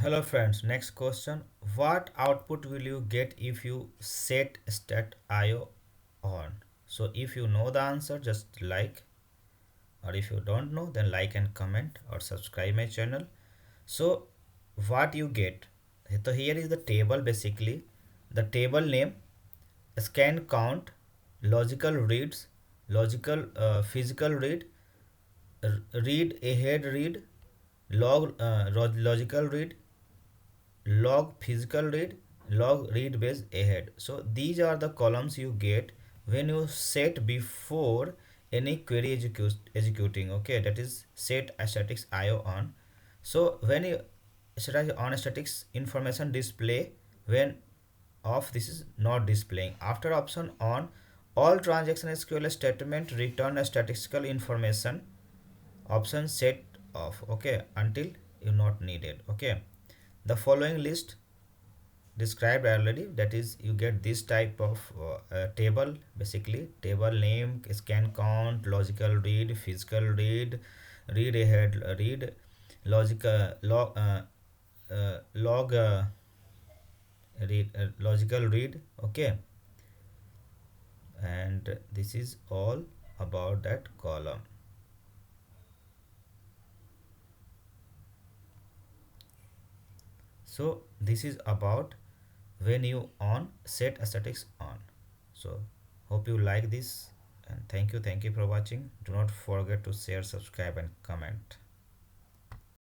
Hello friends, next question. What output will you get if you set stat IO on? So if you know the answer, just like, or if you don't know, then like and comment or subscribe my channel. So what you get? So here is the table basically. The table name, scan count, logical reads, logical physical read, read ahead read, logical read, log physical read, log read base ahead. So these are the columns you get when you set before any query executing. Okay, that is set statics IO on. So when you set on statics information display, when off, this is not displaying. After option on, all transaction SQL statement return a statistical information, option set off. Okay, until you not needed. Okay, the following list described already, that is you get this type of table basically. Table name, scan count, logical read, physical read, read ahead read, logical log read, logical read. Okay, and this is all about that column. So this is about when you on set statics on. So hope you like this, and thank you for watching. Do not forget to share, subscribe and comment.